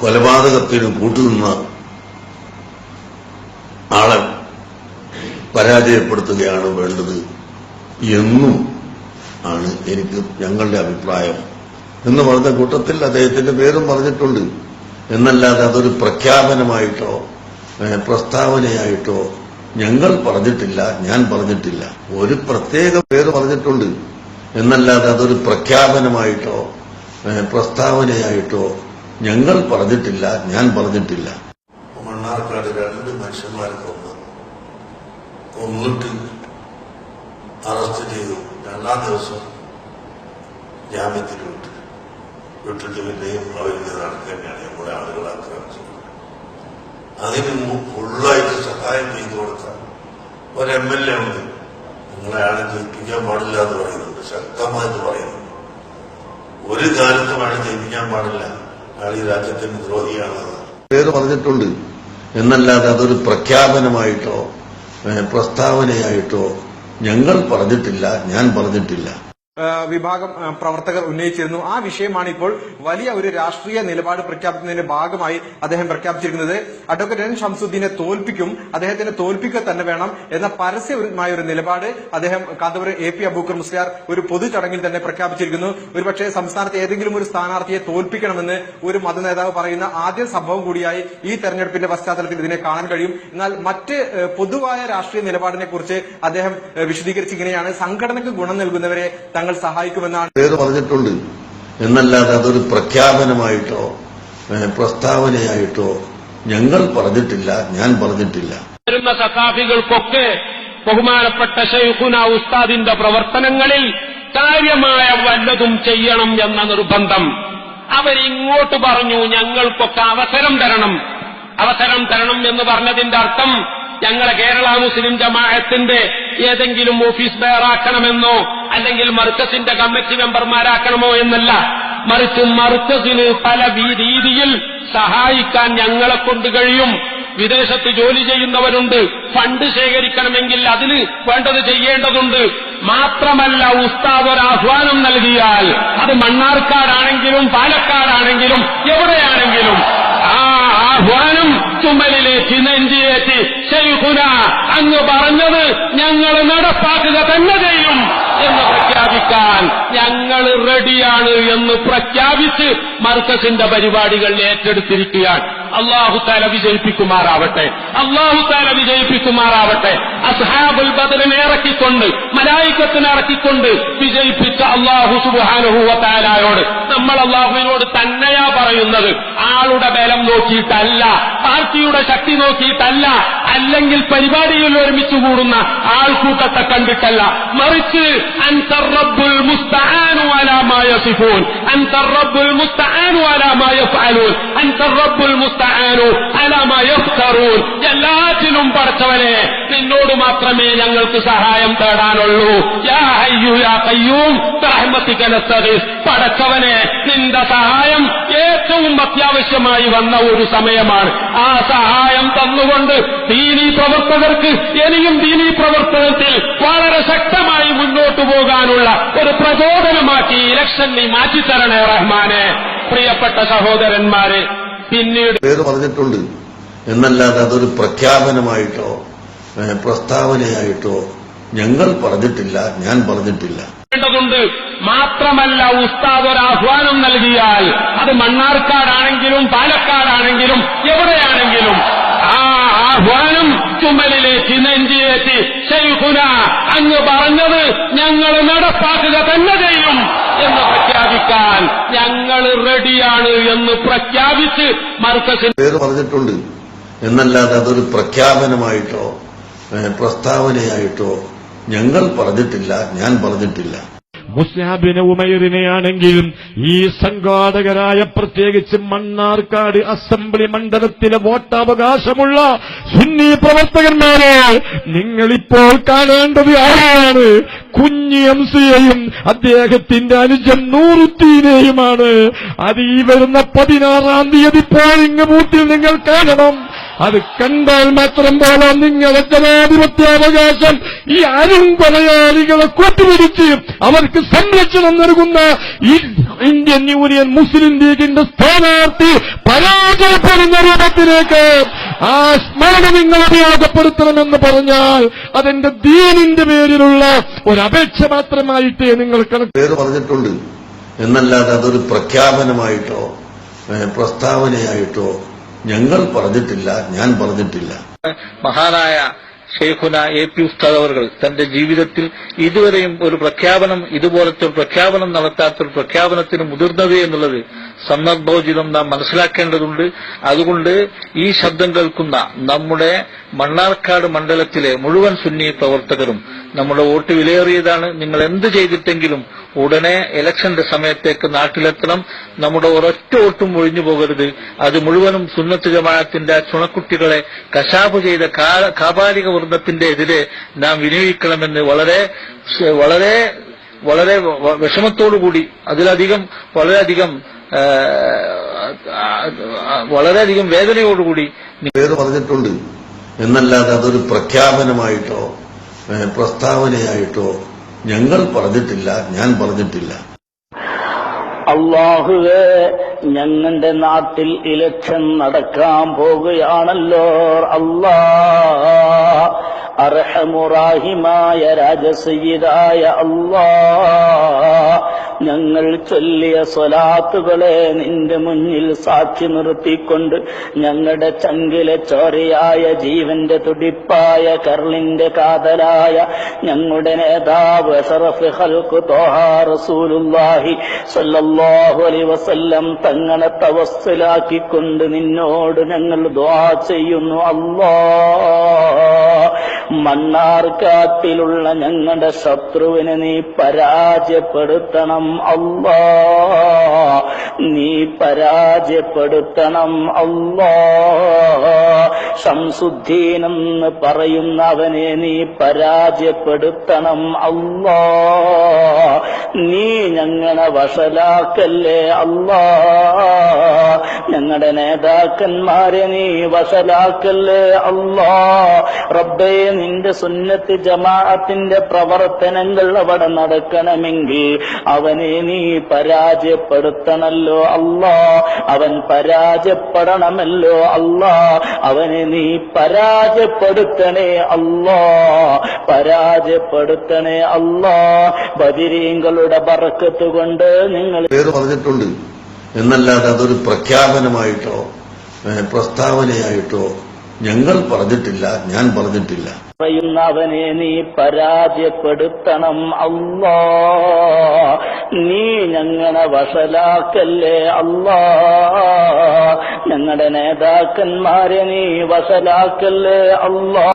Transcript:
കൊലപാതകത്തിന് കൂട്ടുനിന്ന ആളെ പരാജയപ്പെടുത്തുകയാണ് വേണ്ടത് എന്നും ആണ് എനിക്ക് ഞങ്ങളുടെ അഭിപ്രായം എന്ന് പറഞ്ഞ കൂട്ടത്തിൽ അദ്ദേഹത്തിന്റെ പേരും പറഞ്ഞിട്ടുണ്ട്. എന്നല്ലാതെ അതൊരു പ്രഖ്യാപനമായിട്ടോ പ്രസ്താവനയായിട്ടോ ഞങ്ങൾ പറഞ്ഞിട്ടില്ല, ഞാൻ പറഞ്ഞിട്ടില്ല. ഒരു പ്രത്യേക പേര് പറഞ്ഞിട്ടുണ്ട് എന്നല്ലാതെ അതൊരു പ്രഖ്യാപനമായിട്ടോ പ്രസ്താവനയായിട്ടോ ഞങ്ങൾ പറഞ്ഞിട്ടില്ല, ഞാൻ പറഞ്ഞിട്ടില്ല. മണ്ണാർക്കാട് 2 മനുഷ്യന്മാരെ കൊന്നിട്ട് അറസ്റ്റ് ചെയ്തു. 2-ാം ദിവസം ജാമ്യത്തിൽ വിട്ടിട്ട് പിന്നെയും അവരിൽ നടക്കുകയാണ് നമ്മുടെ ആളുകൾ ആക്രമിച്ചത്. അതിന് ഫുള്ളായിട്ട് സഹായം ചെയ്തു കൊടുക്കാൻ ഒരു MLA ഉണ്ട്. നിങ്ങളെ ആളെ ജയിപ്പിക്കാൻ പാടില്ല എന്ന് പറയുന്നുണ്ട്, ശക്തമായിട്ട് പറയുന്നുണ്ട്. ഒരു കാലത്തും ആളെ ജയിപ്പിക്കാൻ പാടില്ല, ആൾ ഈ രാജ്യത്തിന് ദ്രോഹിയാണെന്ന് പേര് പറഞ്ഞിട്ടുണ്ട്. എന്നല്ലാതെ അതൊരു പ്രഖ്യാപനമായിട്ടോ പ്രസ്താവനയായിട്ടോ ഞങ്ങൾ പറഞ്ഞിട്ടില്ല, ഞാൻ പറഞ്ഞിട്ടില്ല. വിഭാഗം പ്രവർത്തകർ ഉന്നയിച്ചിരുന്നു. ആ വിഷയമാണ് ഇപ്പോൾ വലിയ ഒരു രാഷ്ട്രീയ നിലപാട് പ്രഖ്യാപിക്കുന്നതിന്റെ ഭാഗമായി അദ്ദേഹം പ്രഖ്യാപിച്ചിരിക്കുന്നത്. അഡ്വക്കേറ്റ് എൻ ഷംസുദ്ദീനെ തോൽപ്പിക്കും, അദ്ദേഹത്തിനെ തോൽപ്പിക്കുക തന്നെ വേണം എന്ന പരസ്യമായ ഒരു നിലപാട് അദ്ദേഹം കാന്തപുരം AP അബൂക്കർ മുസ്ലിയാർ ഒരു പൊതുചടങ്ങിൽ തന്നെ പ്രഖ്യാപിച്ചിരിക്കുന്നു. ഒരുപക്ഷെ സംസ്ഥാനത്ത് ഏതെങ്കിലും ഒരു സ്ഥാനാർത്ഥിയെ തോൽപ്പിക്കണമെന്ന് ഒരു മതനേതാവ് പറയുന്ന ആദ്യ സംഭവം കൂടിയായി ഈ തെരഞ്ഞെടുപ്പിന്റെ പശ്ചാത്തലത്തിൽ ഇതിനെ കാണാൻ കഴിയും. എന്നാൽ മറ്റ് പൊതുവായ രാഷ്ട്രീയ നിലപാടിനെ കുറിച്ച് അദ്ദേഹം വിശദീകരിച്ചിങ്ങനെയാണ്: സംഘടനയ്ക്ക് ഗുണം നൽകുന്നവരെ തങ്ങൾ സഹായിക്കുമെന്നാണ് പേര് പറഞ്ഞിട്ടുണ്ട്. എന്നല്ലാതെ അതൊരു പ്രഖ്യാപനമായിട്ടോ പ്രസ്താവനയായിട്ടോ ഞങ്ങൾ പറഞ്ഞിട്ടില്ല, ഞാൻ പറഞ്ഞിട്ടില്ല. വരുന്ന സഖാഫികൾക്കൊക്കെ ബഹുമാനപ്പെട്ട ശൈഖുന ഉസ്താദിന്റെ പ്രവർത്തനങ്ങളിൽ കാര്യമായ വല്ലതും ചെയ്യണം എന്ന നിർബന്ധം അവരിങ്ങോട്ട് പറഞ്ഞു. ഞങ്ങൾക്കൊക്കെ അവസരം തരണം എന്ന് പറഞ്ഞതിന്റെ അർത്ഥം ഞങ്ങളെ കേരള മുസ്ലിം ജമാഅത്തിന്റെ ഏതെങ്കിലും ഓഫീസ് ബെയറാക്കണമെന്നോ അല്ലെങ്കിൽ മർക്കസിന്റെ കമ്മിറ്റി മെമ്പർമാരാക്കണമോ എന്നല്ല, മറിച്ച് മർക്കസിന് പല രീതിയിൽ സഹായിക്കാൻ ഞങ്ങളെ കൊണ്ട് കഴിയും. വിദേശത്ത് ജോലി ചെയ്യുന്നവരുണ്ട്, ഫണ്ട് ശേഖരിക്കണമെങ്കിൽ അതിന് വേണ്ടത് ചെയ്യേണ്ടതുണ്ട്. മാത്രമല്ല, ഉസ്താദ് ഒരു ആഹ്വാനം നൽകിയാൽ അത് മണ്ണാർക്കാടാണെങ്കിലും പാലക്കാടാണെങ്കിലും എവിടെയാണെങ്കിലും ആ ആഹ്വാനം ചുമലിലേറ്റി നെഞ്ചിലേറ്റി ശൈഖുന അങ്ങ് പറഞ്ഞത് ഞങ്ങൾ നടപ്പാക്കുക തന്നെ ചെയ്യും എന്ന് പ്രഖ്യാപിക്കാൻ ഞങ്ങൾ റെഡിയാണ് എന്ന് പ്രഖ്യാപിച്ച് മർക്കസിന്റെ പരിപാടികൾ ഏറ്റെടുത്തിരിക്കുകയാണ്. അല്ലാഹു തആല വിജയിപ്പിക്കുമാറാവട്ടെ. അസ്ഹാബുൽ ബദറിനെ ഇറക്കിക്കൊണ്ട് മലായികത്തിനെ ഇറക്കിക്കൊണ്ട് വിജയിപ്പിച്ച അല്ലാഹു സുബ്ഹാനഹു വ തആലയോട് നമ്മൾ അല്ലാഹുവിനോട് തന്നെയാ പറയുന്നത്. ആളുടെ ബലം നോക്കിയിട്ടല്ല, പാർട്ടിയുടെ ശക്തി നോക്കിയിട്ടല്ല, അല്ലെങ്കിൽ പരിപാടിയിൽ ഒരുമിച്ച് കൂടുന്ന ആൾക്കൂട്ടത്തെ കണ്ടിട്ടല്ല, മറിച്ച് അൻതർ റബ്ബുൽ മുസ്തആനു അലാ മാ യസിഫൂൻ, അൻതർ റബ്ബുൽ മുസ്തആനു അലാ മാ യഫ്അലൂൻ, അൻതർ റബ്ബുൽ മുസ്തആനു അലാ മാ യഫ്തറൂൻ. എല്ലാറ്റിലും പടച്ചവനെ നിന്നോട് മാത്രമേ ഞങ്ങൾക്ക് സഹായം തേടാനുള്ളൂ. യാ ഹയ്യു യാ ഖയ്യൂം ബിറഹ്മതിക നസ്തഗീസ്. പടച്ചവനെ, നിന്റെ സഹായം ഏറ്റവും അത്യാവശ്യമായി വന്ന ഒരു സമയമാണ്. ആ സഹായം തന്നുകൊണ്ട് ദീനീ പ്രവർത്തകർക്ക് ഇനിയും ദീനീ പ്രവർത്തനത്തിൽ വളരെ ശക്തമായി മുന്നോട്ടു പോകാനുള്ള ഒരു പ്രചോദനമാക്കി ഇലക്ഷൻ നീ മാറ്റിത്തരണേ റഹ്മാനെ. പ്രിയപ്പെട്ട സഹോദരന്മാരെ, പിന്നീട് പേര് പറഞ്ഞിട്ടുണ്ട്. എന്നല്ലാതെ അതൊരു പ്രഖ്യാപനമായിട്ടോ പ്രസ്താവനയായിട്ടോ ഞങ്ങൾ പറഞ്ഞിട്ടില്ല, ഞാൻ പറഞ്ഞിട്ടില്ല. മാത്രമല്ല, ഉസ്താദ് ഒരു ആഹ്വാനം നൽകിയാൽ അത് മണ്ണാർക്കാടാണെങ്കിലും പാലക്കാടാണെങ്കിലും എവിടെയാണെങ്കിലും ആ ആഹ്വാനം ചുമലിലേറ്റി നെഞ്ചിലേറ്റി ശൈഖുന അങ്ങ് പറഞ്ഞത് ഞങ്ങൾ നടപ്പാക്കുക തന്നെ ചെയ്യും എന്ന് പ്രഖ്യാപിക്കാൻ ഞങ്ങൾ റെഡിയാണ് എന്ന് പ്രഖ്യാപിച്ച് മർക്കസിന്റെ പേര് പറഞ്ഞിട്ടുണ്ട്. എന്നല്ലാതെ അതൊരു പ്രഖ്യാപനമായിട്ടോ പ്രസ്താവനയായിട്ടോ ഞങ്ങൾ പറഞ്ഞിട്ടില്ല, ഞാൻ പറഞ്ഞിട്ടില്ല. മുസ്ലിം ഉമൈറിനെയാണെങ്കിലും ഈ സംഘാടകരായ പ്രത്യേകിച്ച് മണ്ണാർക്കാട് അസംബ്ലി മണ്ഡലത്തിലെ വോട്ടവകാശമുള്ള സുന്നി പ്രവർത്തകന്മാരെ നിങ്ങളിപ്പോൾ കാണേണ്ടത് ആരാണ്? കുഞ്ഞി എംസിയെയും അദ്ദേഹത്തിന്റെ അനുജൻ നൂറുദ്ദീനെയുമാണ്. അത് ഈ വരുന്ന 16-ാം തീയതി പോളിംഗ് ബൂത്തിൽ നിങ്ങൾ കാണണം. അത് കണ്ടാൽ മാത്രം പോലെ നിങ്ങളുടെ ജനാധിപത്യാവകാശം ഈ അരുംകൊലയാളികളെ കൂട്ടുപിടിച്ച് അവർക്ക് സംരക്ഷണം നൽകുന്ന ഇന്ത്യൻ യൂണിയൻ മുസ്ലിം ലീഗിന്റെ സ്ഥാനാർത്ഥി അറിയപ്പെടുന്ന രൂപത്തിലേക്ക് ആ സ്മരണ നിങ്ങൾ ഉപയോഗപ്പെടുത്തണമെന്ന് പറഞ്ഞാൽ അതെന്റെ ദീനിന്റെ പേരിലുള്ള ഒരപേക്ഷ മാത്രമായിട്ടേ നിങ്ങൾ പേര് പറഞ്ഞിട്ടുണ്ട് എന്നല്ലാതെ അതൊരു പ്രഖ്യാപനമായിട്ടോ പ്രസ്താവനയായിട്ടോ ഞങ്ങൾ പറഞ്ഞിട്ടില്ല, ഞാൻ പറഞ്ഞിട്ടില്ല. മഹാനായ ഷെയ്ഖുന എ.പി. ഉസ്താദ് അവർ തന്റെ ജീവിതത്തിൽ ഇതുവരെയും ഒരു പ്രഖ്യാപനം, ഇതുപോലത്തെ ഒരു പ്രഖ്യാപനം നടത്താത്തൊരു പ്രഖ്യാപനത്തിന് മുതിർന്നത് എന്നുള്ളത് സന്ദർഭോചിതം നാം മനസ്സിലാക്കേണ്ടതുണ്ട്. അതുകൊണ്ട് ഈ ശബ്ദം കേൾക്കുന്ന നമ്മുടെ മണ്ണാർക്കാട് മണ്ഡലത്തിലെ മുഴുവൻ സുന്നി പ്രവർത്തകരും നമ്മുടെ വോട്ട് വിലയേറിയതാണ്. നിങ്ങൾ എന്ത് ചെയ്തിട്ടെങ്കിലും ഉടനെ ഇലക്ഷന്റെ സമയത്തേക്ക് നാട്ടിലെത്തണം. നമ്മുടെ ഒരൊറ്റ വോട്ടും ഒഴിഞ്ഞു പോകരുത്. അത് മുഴുവനും സുന്നത്ത് ജമാഅത്തിന്റെ ചുണക്കുട്ടികളെ കശാപ്പ് ചെയ്ത കാപാലിക വൃന്ദത്തിന്റെ എതിരെ നാം വിനിയോഗിക്കണമെന്ന് വളരെ വളരെ വളരെ വിഷമത്തോടുകൂടി വളരെയധികം വേദനയോടുകൂടി പേര് പറഞ്ഞിട്ടുണ്ട് എന്നല്ലാതെ അതൊരു പ്രഖ്യാപനമായിട്ടോ പ്രസ്താവനയായിട്ടോ ഞങ്ങൾ പറഞ്ഞിട്ടില്ല, ഞാൻ പറഞ്ഞിട്ടില്ല. അല്ലാഹുവേ, ഞങ്ങളുടെ നാട്ടിൽ ഇലക്ഷൻ നടക്കാൻ പോകുകയാണല്ലോ. അല്ലാഹ്, അർഹമുറാഹിമായ രാജസയ്യിദായ അല്ലാഹ്, ഞങ്ങൾ ചൊല്ലിയ സ്വലാത്തുകളെ നിന്റെ മുന്നിൽ സാക്ഷി നിർത്തിക്കൊണ്ട് ഞങ്ങളുടെ ചങ്കിലെ ചോരയായ ജീവന്റെ തുടിപ്പായ കർളിന്റെ കാതലായ ഞങ്ങളുടെ നേതാവ് അഷ്റഫ് ഖൽഖ് ത്വാഹ റസൂലുള്ളാഹി സ്വല്ലല്ലാഹു അലൈഹി വസല്ലം തങ്ങളെ തവസ്സുലാക്കിക്കൊണ്ട് നിന്നോട് ഞങ്ങൾ ദുആ ചെയ്യുന്നു. അല്ലാഹ്, മണ്ണാർക്കാട്ടിലുള്ള ഞങ്ങളുടെ ശത്രുവിനെ നീ പരാജയപ്പെടുത്തണം. അല്ലാഹ്, നീ പരാജയപ്പെടുത്തണം. അല്ലാഹ്, ശംസുദ്ദീൻ എന്ന് പറയുന്നവനെ നീ പരാജയപ്പെടുത്തണം. അല്ലാഹ്, നീ ഞങ്ങളെ വഷലാക്കല്ലേ. അല്ലാഹ്, ഞങ്ങളുടെ നേതാക്കന്മാരെ നീ വഷലാക്കല്ലേ. അല്ലാഹ്, റബ്ബേ, നിന്റെ സുന്നത്ത് ജമാഅത്തിന്റെ പ്രവർത്തനങ്ങൾ അവിടെ നടക്കണമെങ്കിൽ അവനെ നീ പരാജയപ്പെടുത്തണമല്ലോ. അല്ലാഹ്, അവൻ പരാജയപ്പെടണമല്ലോ. അല്ലാഹ്, അവനെ നീ പരാജയപ്പെടുത്തണേ. അല്ലാഹ്, പരാജയപ്പെടുത്തണേ. അല്ലാഹ്, ബദരീങ്ങളുടെ ബർക്കത്ത് കൊണ്ട് നിങ്ങൾ പേര് പറഞ്ഞിട്ടുണ്ട് എന്നല്ലാതെ അതൊരു പ്രഖ്യാപനമായിട്ടോ പ്രസ്താവനയായിട്ടോ ഞങ്ങൾ പറഞ്ഞിട്ടില്ല, ഞാൻ പറഞ്ഞിട്ടില്ല. പറയുന്നവനെ നീ പരാജയപ്പെടുത്തണം. അല്ലാഹ്, നീ ഞങ്ങളെ വഷലാക്കല്ലേ. അല്ലാഹ്, ഞങ്ങളുടെ നേതാക്കന്മാരെ നീ വഷലാക്കല്ലേ. അല്ലാഹ്.